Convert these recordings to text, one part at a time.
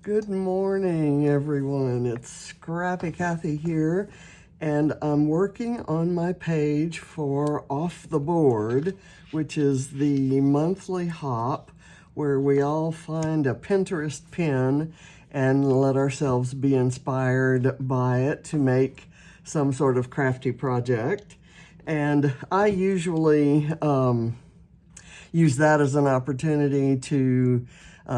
Good morning, everyone. It's Scrappy Kathy here, and I'm working on my page for Off the Board, which is the monthly hop where we all find a Pinterest pin and let ourselves be inspired by it to make some sort of crafty project. And I usually use that as an opportunity to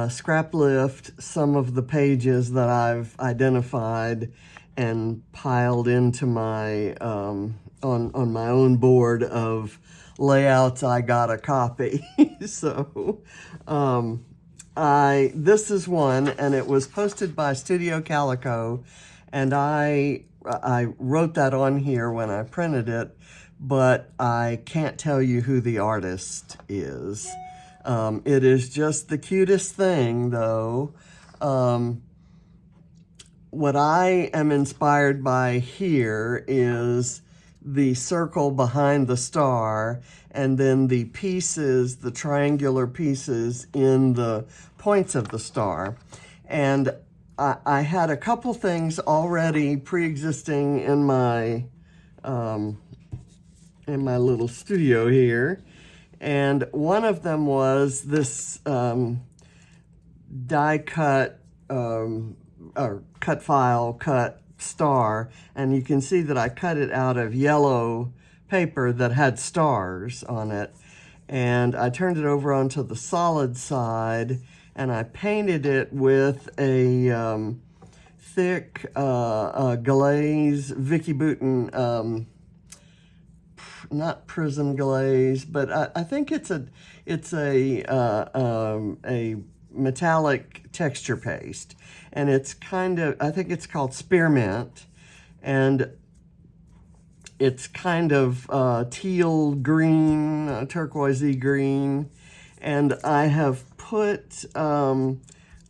scrap lift some of the pages that I've identified and piled into my on my own board of layouts I gotta copy. So this is one, and it was posted by Studio Calico, and I wrote that on here when I printed it, but I can't tell you who the artist is. It is just the cutest thing, though. What I am inspired by here is the circle behind the star, and then the pieces, the triangular pieces in the points of the star. And I had a couple things already pre-existing in my little studio here. And one of them was this die cut or cut file cut star, and you can see that I cut it out of yellow paper that had stars on it, and I turned it over onto the solid side, and I painted it with a thick glaze, Vicky Bouton, not prism glaze, but I think it's a metallic texture paste, and it's kind of, I think it's called spearmint, and it's kind of teal green, turquoisey green, and I have put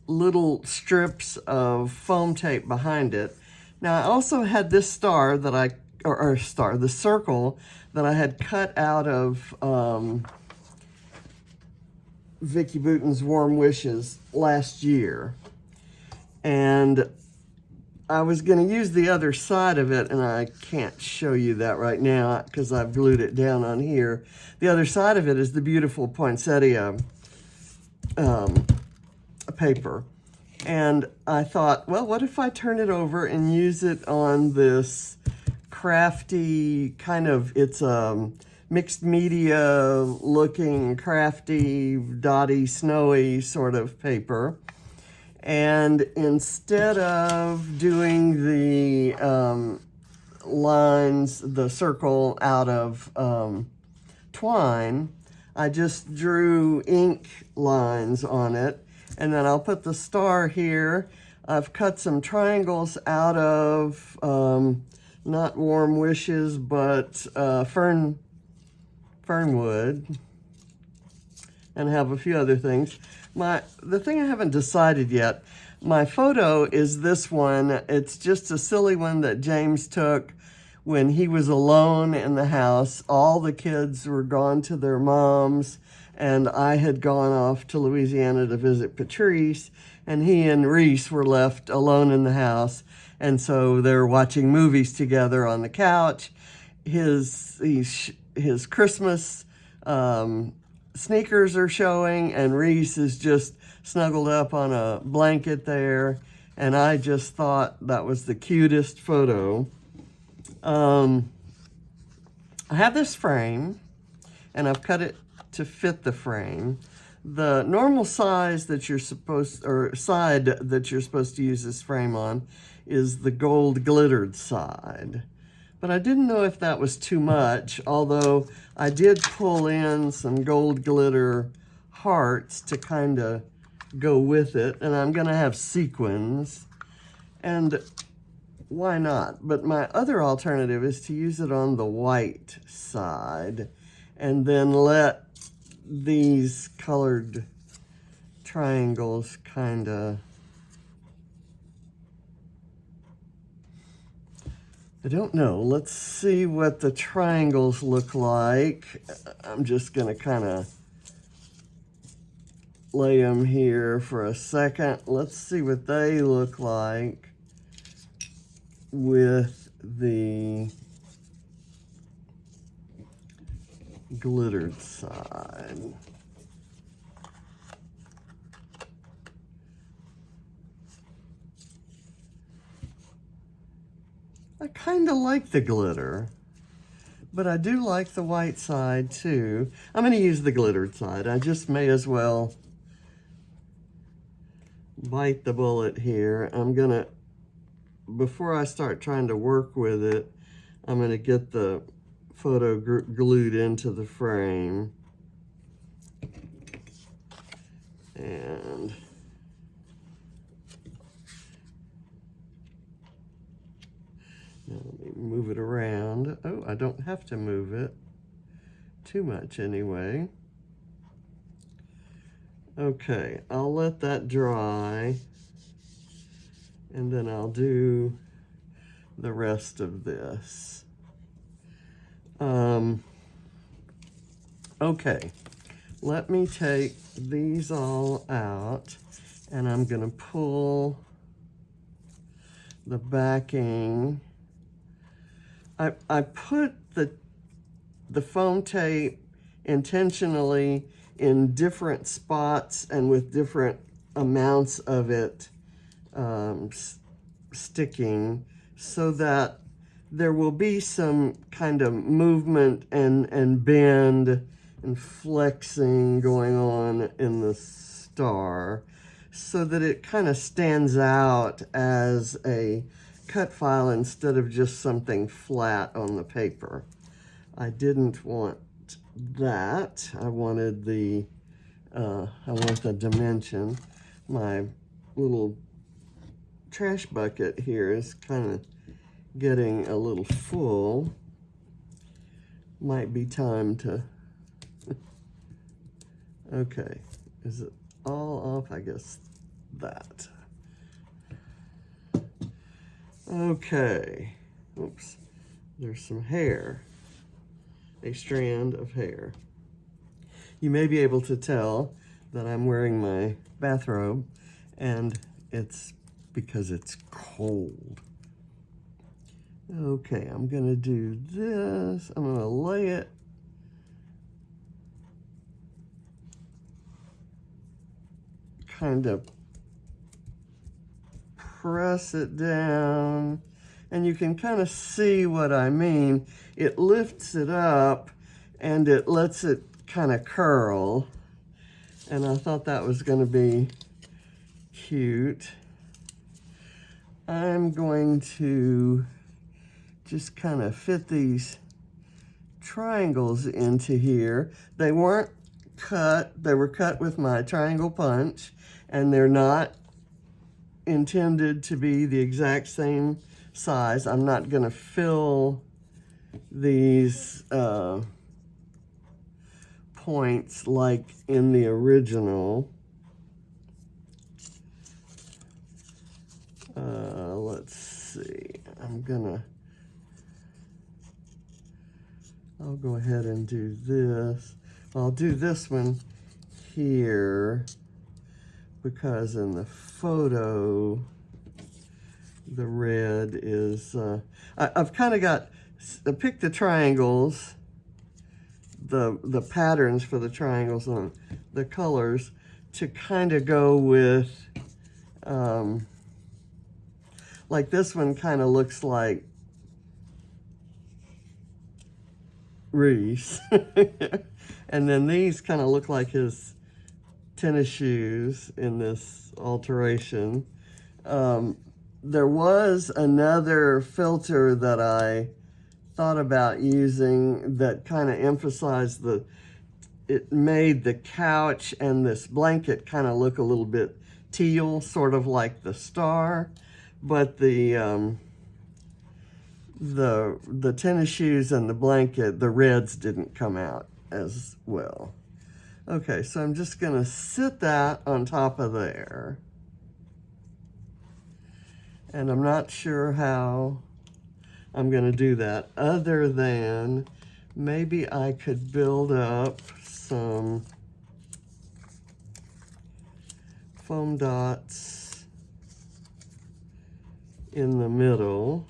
little strips of foam tape behind it. Now I also had this star that the circle that I had cut out of Vicky Bouton's Warm Wishes last year. And I was going to use the other side of it, and I can't show you that right now because I've glued it down on here. The other side of it is the beautiful poinsettia paper. And I thought, well, what if I turn it over and use it on this crafty kind of, it's mixed media looking crafty, dotty, snowy sort of paper. And instead of doing the lines, the circle out of twine, I just drew ink lines on it. And then I'll put the star here. I've cut some triangles out of not Warm Wishes, but fernwood, and have a few other things. The thing I haven't decided yet, my photo is this one. It's just a silly one that James took when he was alone in the house. All the kids were gone to their moms, and I had gone off to Louisiana to visit Patrice, and he and Reese were left alone in the house. And so they're watching movies together on the couch. His Christmas sneakers are showing, and Reese is just snuggled up on a blanket there. And I just thought that was the cutest photo. I have this frame, and I've cut it to fit the frame. The normal size that you're supposed, or side that you're supposed to use this frame on, is the gold glittered side. But I didn't know if that was too much, although I did pull in some gold glitter hearts to kind of go with it, and I'm gonna have sequins, and why not? But my other alternative is to use it on the white side and then let these colored triangles kind of, I don't know. Let's see what the triangles look like. I'm just going to kind of lay them here for a second. Let's see what they look like with the glittered side. I kind of like the glitter, but I do like the white side too. I'm going to use the glittered side. I just may as well bite the bullet here. I'm going to, before I start trying to work with it, I'm going to get the photo glued into the frame. And now let me move it around. Oh, I don't have to move it too much anyway. Okay, I'll let that dry, and then I'll do the rest of this. Okay, let me take these all out, and I'm gonna pull the backing. I put the foam tape intentionally in different spots and with different amounts of it sticking, so that there will be some kind of movement and bend and flexing going on in the star, so that it kind of stands out as a cut file instead of just something flat on the paper. I didn't want that. I wanted the dimension. My little trash bucket here is kind of getting a little full. Might be time to, okay, is it all off? I guess that. Okay, oops, there's some hair, a strand of hair. You may be able to tell that I'm wearing my bathrobe, and it's because it's cold. Okay, I'm gonna do this. I'm gonna lay it kind of, press it down, and you can kind of see what I mean. It lifts it up and it lets it kind of curl, and I thought that was going to be cute. I'm going to just kind of fit these triangles into here. They weren't cut, they were cut with my triangle punch, and they're not intended to be the exact same size. I'm not going to fill these points like in the original. Let's see, I'll go ahead and do this. I'll do this one here because in the photo, the red is, I've kind of got, I picked the triangles, the patterns for the triangles and the colors to kind of go with, like this one kind of looks like Reese. And then these kind of look like his tennis shoes in this alteration. There was another filter that I thought about using that kind of emphasized it made the couch and this blanket kind of look a little bit teal, sort of like the star, but the tennis shoes and the blanket, the reds didn't come out as well. Okay, so I'm just gonna sit that on top of there. And I'm not sure how I'm gonna do that, other than maybe I could build up some foam dots in the middle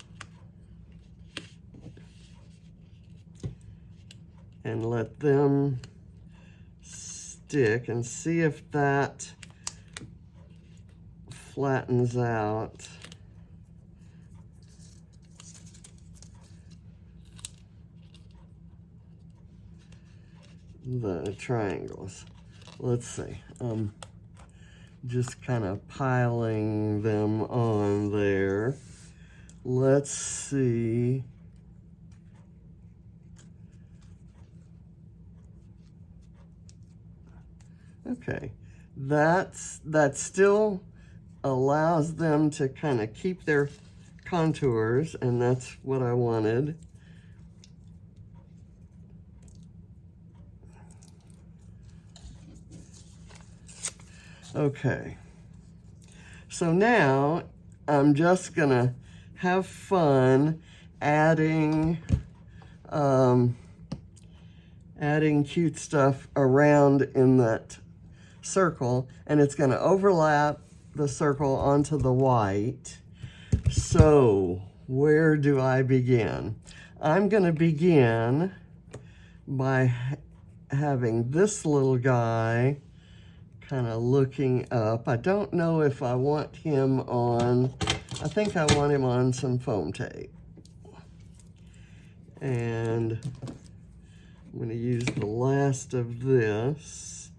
and let them stick and see if that flattens out. The triangles. Let's see. Just kind of piling them on there. Let's see. Okay, that still allows them to kind of keep their contours, and that's what I wanted. Okay, so now I'm just gonna have fun adding adding cute stuff around in that circle, and it's gonna overlap the circle onto the white. So where do I begin? I'm gonna begin by having this little guy kind of looking up. I don't know if I want him on, I think I want him on some foam tape. And I'm going to use the last of this.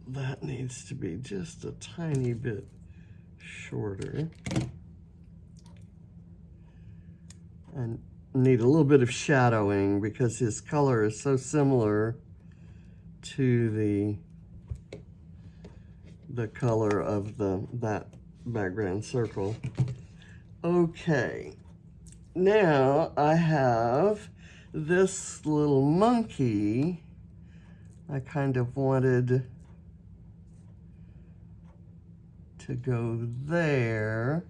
That needs to be just a tiny bit shorter. I need a little bit of shadowing because his color is so similar to the color of that background circle. Okay, now I have this little monkey. I kind of wanted to go there.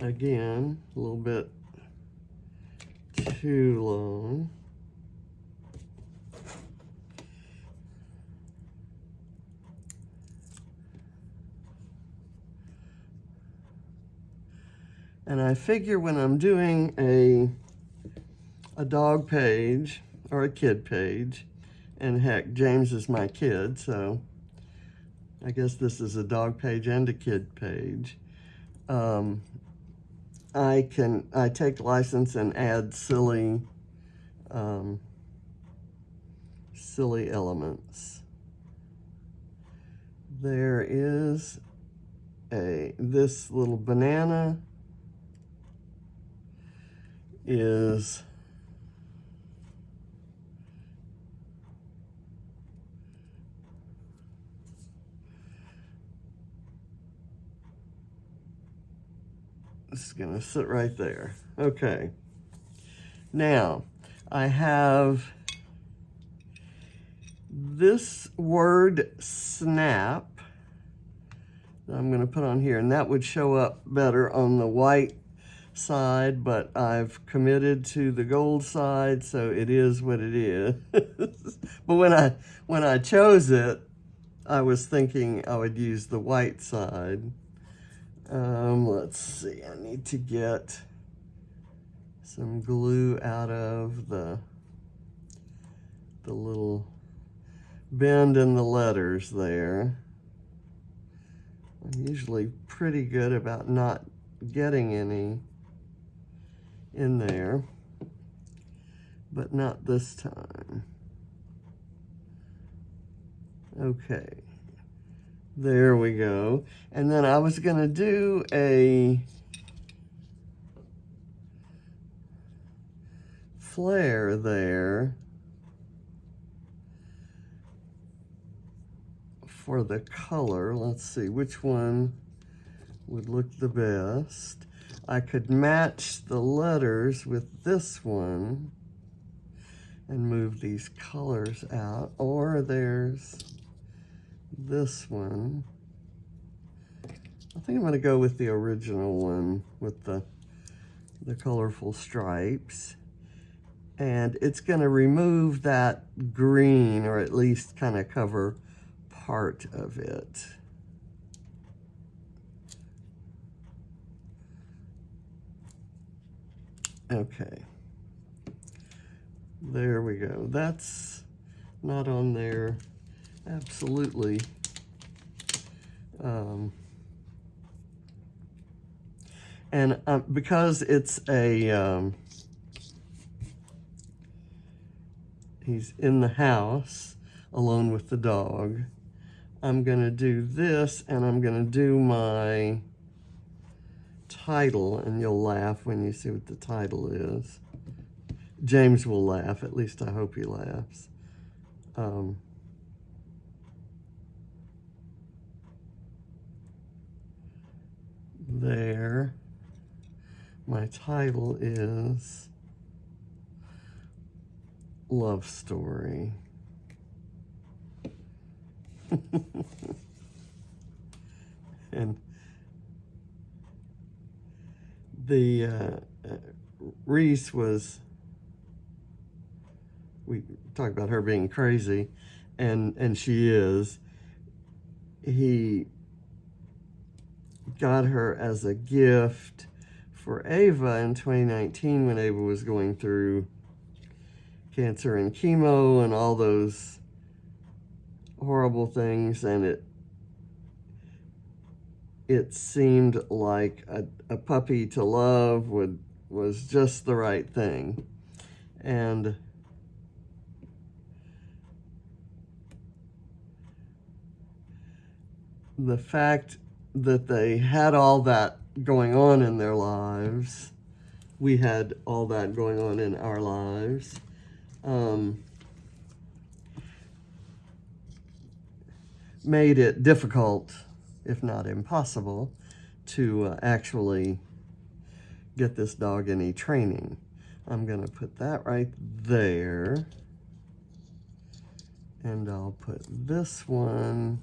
Again, a little bit too long. And I figure when I'm doing a dog page or a kid page, and heck, James is my kid, so I guess this is a dog page and a kid page. I take license and add silly elements. There is this little banana is gonna sit right there. Okay. Now, I have this word snap that I'm gonna put on here, and that would show up better on the white side, but I've committed to the gold side, so it is what it is. But when I chose it, I was thinking I would use the white side. Let's see, I need to get some glue out of the little bend in the letters there. I'm usually pretty good about not getting any in there, but not this time. Okay. There we go. And then I was going to do a flare there for the color. Let's see which one would look the best. I could match the letters with this one and move these colors out, or there's this one. I think I'm going to go with the original one with the colorful stripes. And it's going to remove that green, or at least kind of cover part of it. Okay. There we go. That's not on there. Absolutely. And because it's a, he's in the house alone with the dog, I'm gonna do this, and I'm gonna do my title, and you'll laugh when you see what the title is. James will laugh, at least I hope he laughs. There. My title is Love Story. And the Reese was, we talked about her being crazy, and she is. He got her as a gift for Ava in 2019 when Ava was going through cancer and chemo and all those horrible things, and it seemed like a puppy to love was just the right thing. And the fact that they had all that going on in their lives, we had all that going on in our lives, made it difficult, if not impossible, to actually get this dog any training. I'm gonna put that right there, and I'll put this one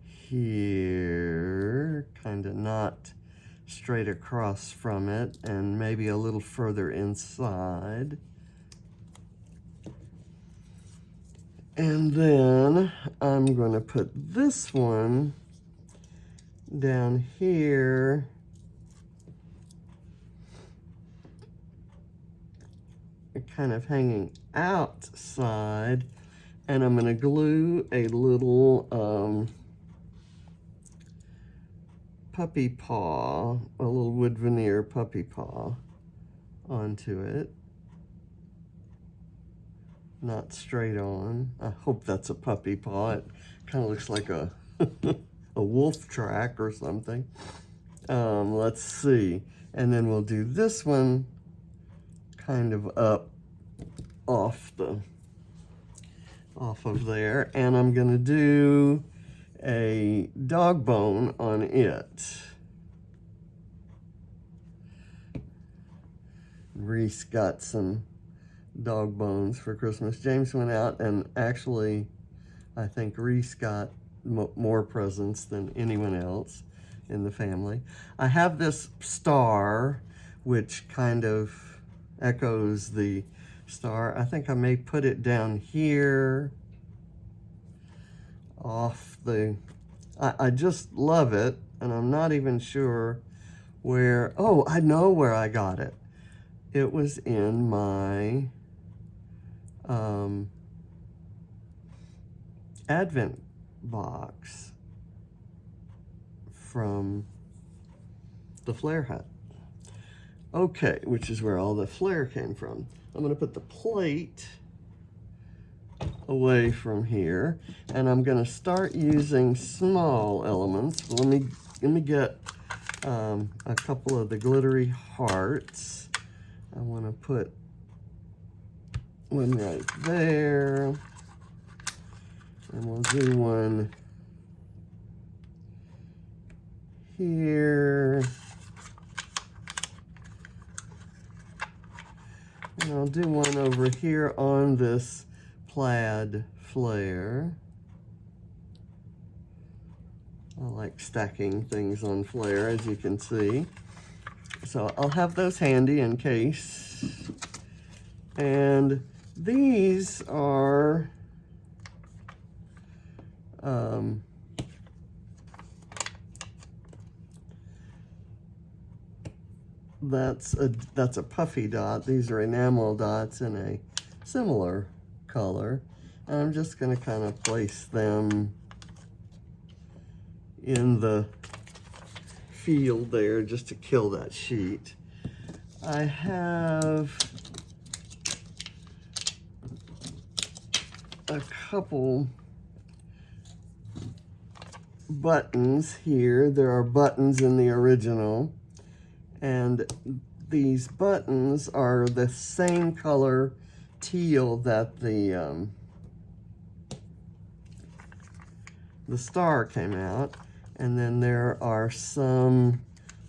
here, kind of not straight across from it, and maybe a little further inside. And then I'm going to put this one down here, kind of hanging outside, and I'm going to glue a little puppy paw, a little wood veneer puppy paw onto it. Not straight on. I hope that's a puppy paw. It kind of looks like a a wolf track or something. Let's see. And then we'll do this one kind of up off of there, and I'm gonna do a dog bone on it. Reese got some dog bones for Christmas. James went out, and actually I think Reese got more presents than anyone else in the family. I have this star which kind of echoes the star. I think I may put it down here off the, I just love it, and I'm not even sure where, oh, I know where I got it. It was in my Advent box from the Flair hut. Okay, which is where all the Flair came from. I'm going to put the plate away from here, and I'm going to start using small elements. Let me get a couple of the glittery hearts. I want to put one right there, and we'll do one here, and I'll do one over here on this plaid flare. I like stacking things on Flair, as you can see. So I'll have those handy in case. And these are that's a puffy dot. These are enamel dots in a similar color. And I'm just going to kind of place them in the field there just to kill that sheet. I have a couple buttons here. There are buttons in the original, and these buttons are the same color teal that the star came out. And then there are some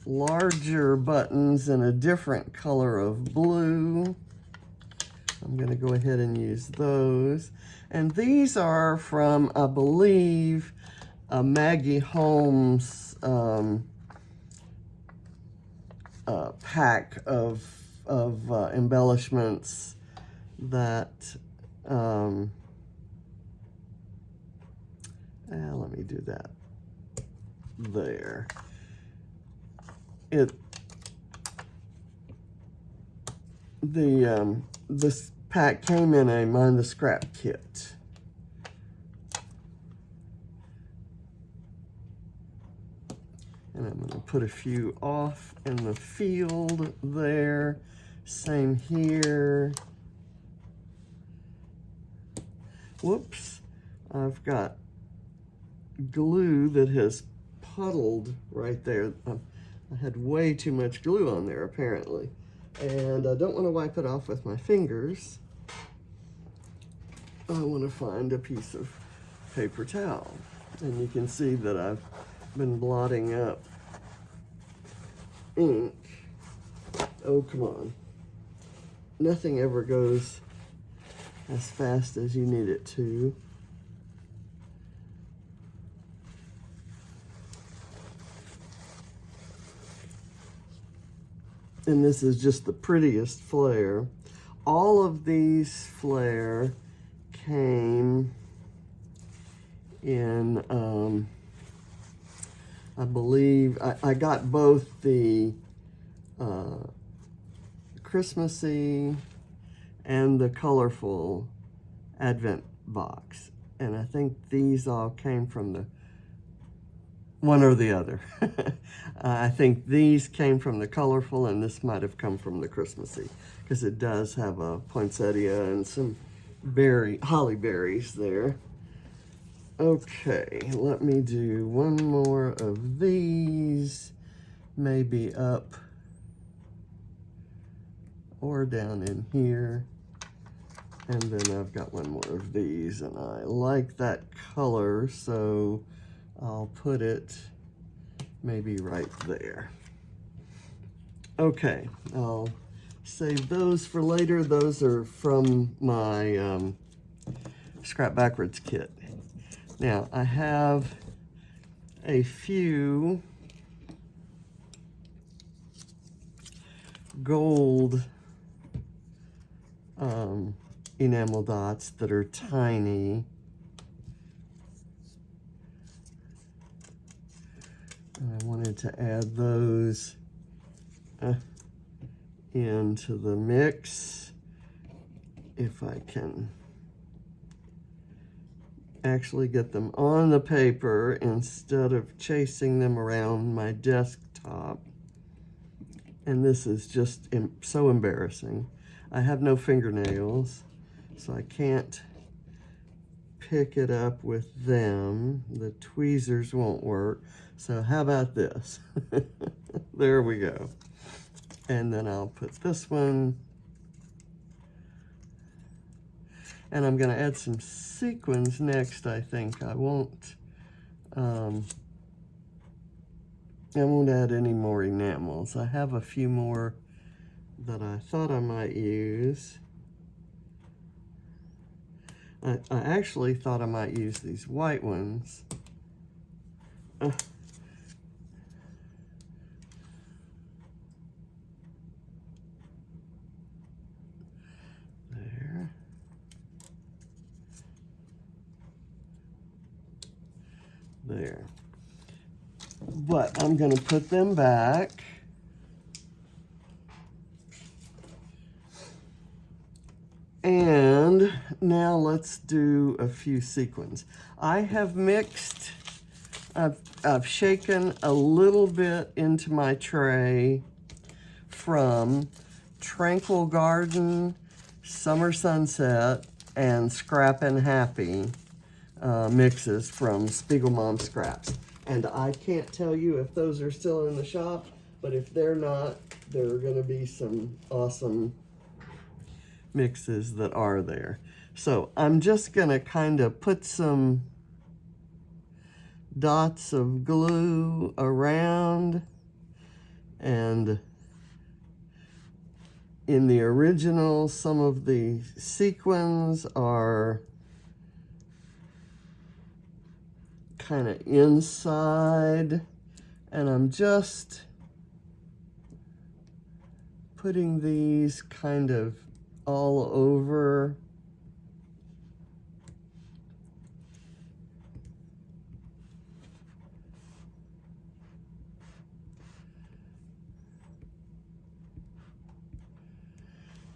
larger buttons in a different color of blue. I'm going to go ahead and use those. And these are from, I believe, Maggie Holmes pack of embellishments that, let me do that there. This pack came in a Mind the Scrap kit. And I'm going to put a few off in the field there. Same here. Whoops. I've got glue that has puddled right there. I had way too much glue on there, apparently. And I don't want to wipe it off with my fingers. I want to find a piece of paper towel. And you can see that I've been blotting up ink. Oh, come on. Nothing ever goes as fast as you need it to. And this is just the prettiest Flair. All of these Flair came in, I believe, I got both the Christmassy and the colorful Advent box. And I think these all came from the one or the other. I think these came from the colorful, and this might have come from the Christmassy, because it does have a poinsettia and some holly berries there. Okay, let me do one more of these, maybe up or down in here. And then I've got one more of these, and I like that color, so I'll put it maybe right there. Okay, I'll save those for later. Those are from my Scrap Backwards kit. Now, I have a few gold enamel dots that are tiny. And I wanted to add those into the mix, if I can actually get them on the paper instead of chasing them around my desktop. And this is just so embarrassing. I have no fingernails, so I can't pick it up with them. The tweezers won't work. So how about this? There we go. And then I'll put this one. And I'm going to add some sequins next, I think. I won't add any more enamels. I have a few more that I thought I might use. I actually thought I might use these white ones. There. There. But I'm going to put them back. And now let's do a few sequins. I have mixed, I've shaken a little bit into my tray from Tranquil Garden, Summer Sunset, and Scrappin' Happy mixes from SpiegelMom Scraps. And I can't tell you if those are still in the shop, but if they're not, there are going to be some awesome mixes that are there. So I'm just going to kind of put some dots of glue around, and in the original, some of the sequins are kind of inside, and I'm just putting these kind of all over.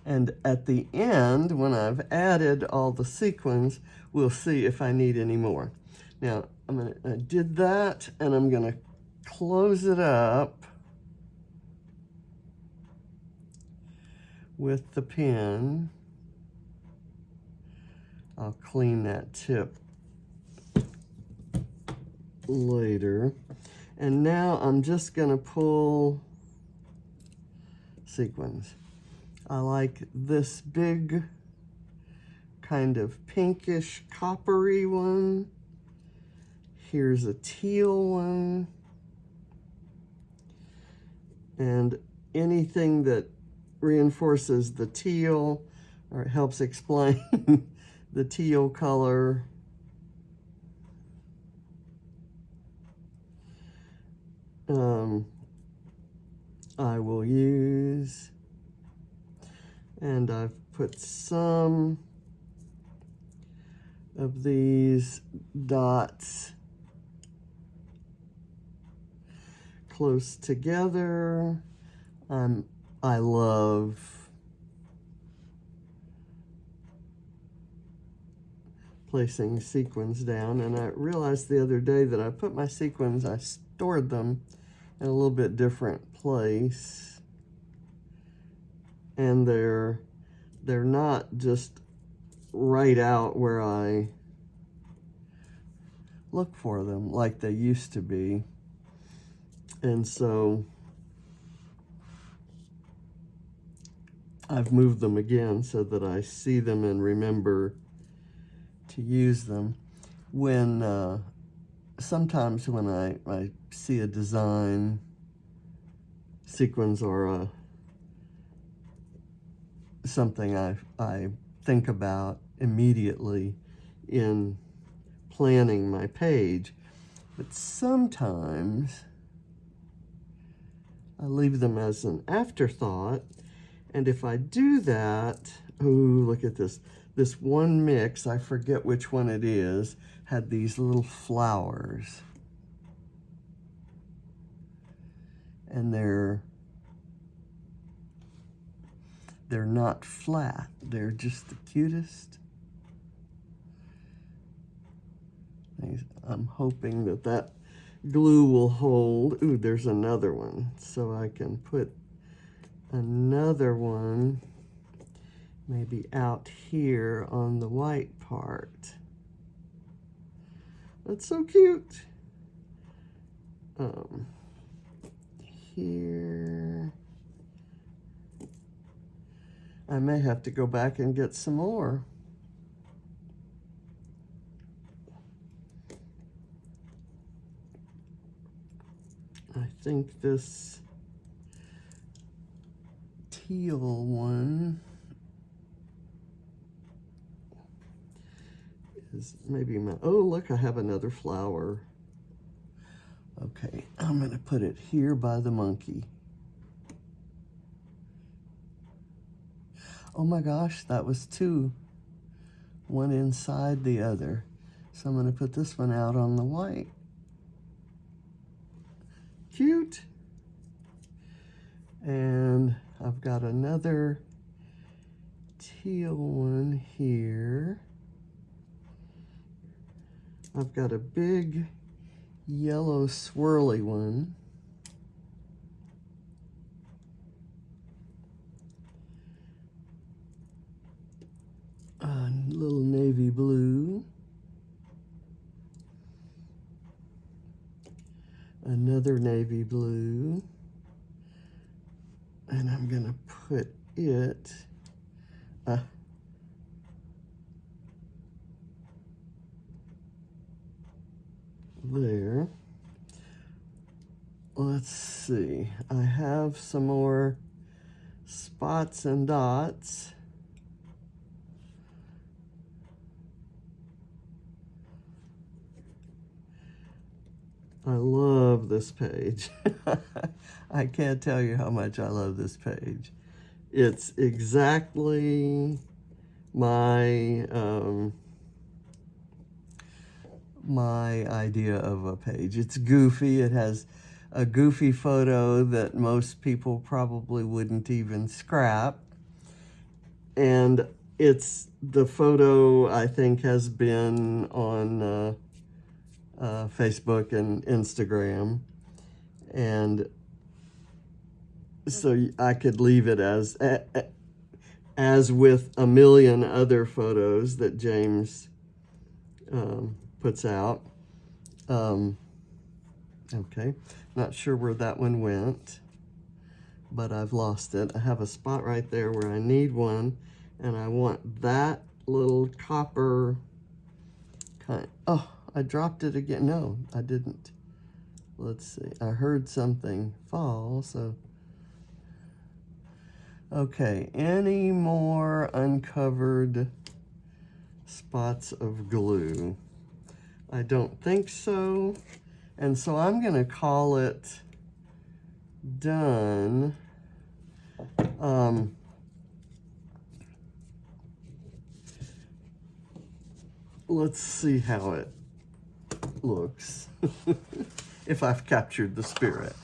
And at the end, when I've added all the sequins, we'll see if I need any more. Now, I did that, and I'm gonna close it up with the pin. I'll clean that tip later. And now I'm just gonna pull sequins. I like this big kind of pinkish coppery one. Here's a teal one. And anything that reinforces the teal or helps explain the teal color. I will use, and I've put some of these dots close together. I love placing sequins down, and I realized the other day that I put my sequins, I stored them in a little bit different place, and they're not just right out where I look for them like they used to be. And so I've moved them again so that I see them and remember to use them. When sometimes when I see a design, sequins or something I think about immediately in planning my page, but sometimes I leave them as an afterthought. And if I do that, ooh, look at this. This one mix, I forget which one it is, had these little flowers. And they're not flat. They're just the cutest. I'm hoping that that glue will hold. Ooh, there's another one. So I can put another one maybe out here on the white part. That's so cute. Here. I may have to go back and get some more. I think this teal one is maybe my, oh look, I have another flower Okay, I'm gonna put it here by the monkey. Oh my gosh, that was two. One inside the other. So I'm gonna put this one out on the white. Cute. And I've got another teal one here. I've got a big yellow swirly one. A little navy blue. Another navy blue. And I'm gonna put it there. Let's see, I have some more spots and dots. I love this page. I can't tell you how much I love this page. It's exactly my my idea of a page. It's goofy. It has a goofy photo that most people probably wouldn't even scrap. And it's the photo I think has been on Facebook and Instagram, and so I could leave it as with a million other photos that James puts out. Okay, not sure where that one went, but I've lost it. I have a spot right there where I need one, and I want that little copper kind. Oh, I dropped it again. No, I didn't. Let's see. I heard something fall, so. Okay, any more uncovered spots of glue? I don't think so. And so I'm going to call it done. Let's see how it looks. If I've captured the spirit.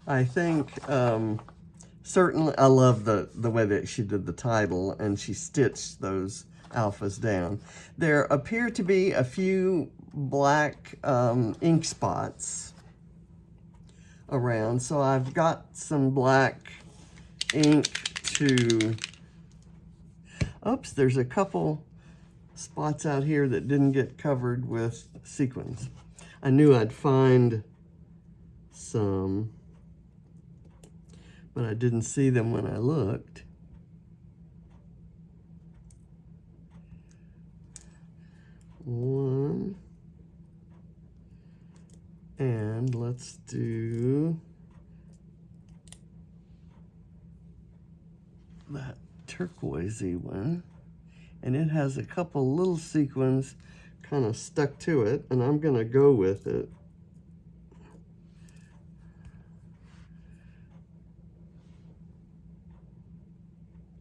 I think certainly I love the way that she did the title and she stitched those alphas down. There appear to be a few black ink spots around, so I've got some black ink to, oops, there's a couple spots out here that didn't get covered with sequins. I knew I'd find some, but I didn't see them when I looked. One, and let's do that turquoisey one, and it has a couple little sequins kind of stuck to it, and I'm gonna go with it.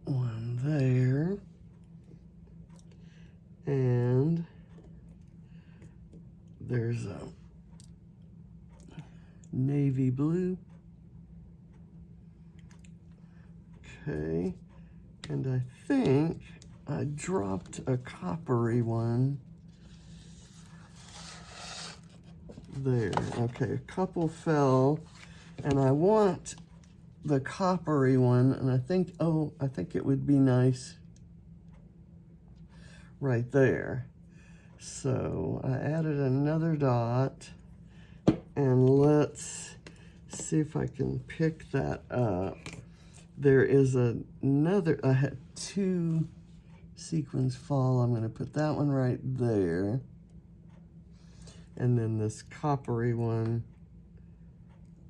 One there, and there's a navy blue. Okay, and I think I dropped a coppery one there. Okay, a couple fell, and I want the coppery one, and I think, oh, I think it would be nice right there. So I added another dot, and let's see if I can pick that up. There is another, I had two sequins fall. I'm going to put that one right there. And then this coppery one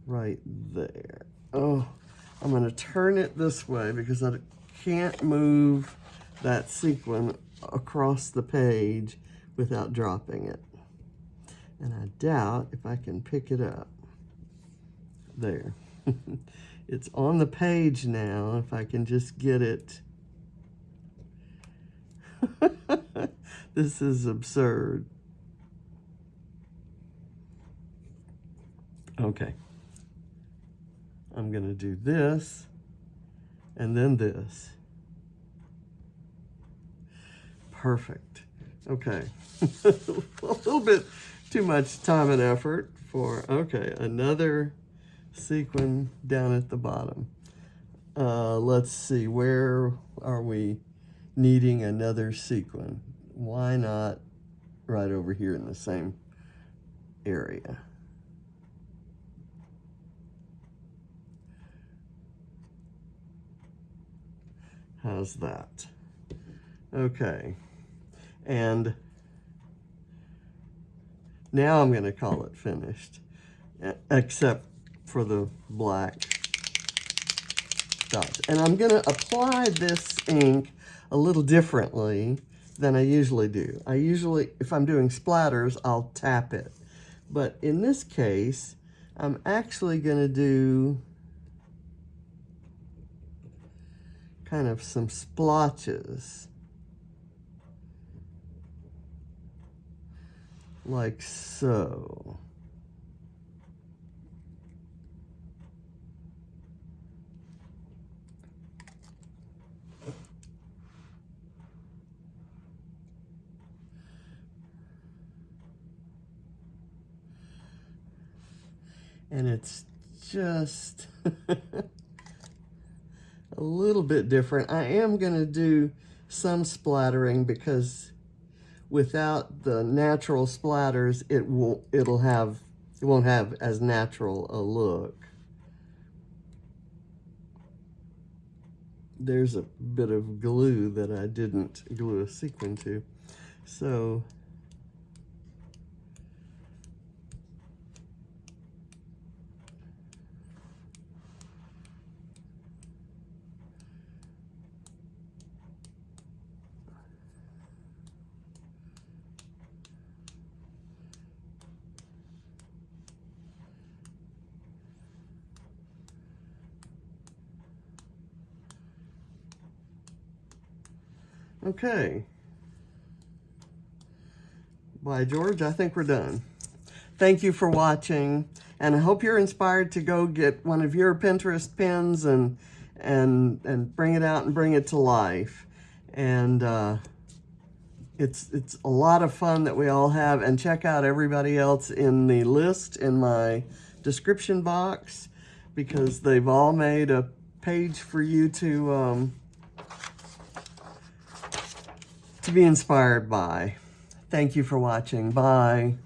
right there. Oh, I'm going to turn it this way because I can't move that sequin across the page without dropping it. And I doubt if I can pick it up. There. It's on the page now, if I can just get it. This is absurd. Okay. I'm going to do this and then this. Perfect. Okay. A little bit too much time and effort for, okay, another sequin down at the bottom. Let's see, where are we needing another sequin? Why not right over here in the same area? How's that? Okay. And now I'm going to call it finished, except for the black dots. And I'm going to apply this ink a little differently than I usually do. I usually, if I'm doing splatters, I'll tap it. But in this case, I'm actually going to do kind of some splotches. Like so. And it's just a little bit different. I am going to do some splattering because without the natural splatters, it won't have as natural a look. There's a bit of glue that I didn't glue a sequin to. So okay. By George, I think we're done. Thank you for watching, and I hope you're inspired to go get one of your Pinterest pins and bring it out and bring it to life. And it's a lot of fun that we all have. And check out everybody else in the list in my description box, because they've all made a page for you to be inspired by. Thank you for watching. Bye.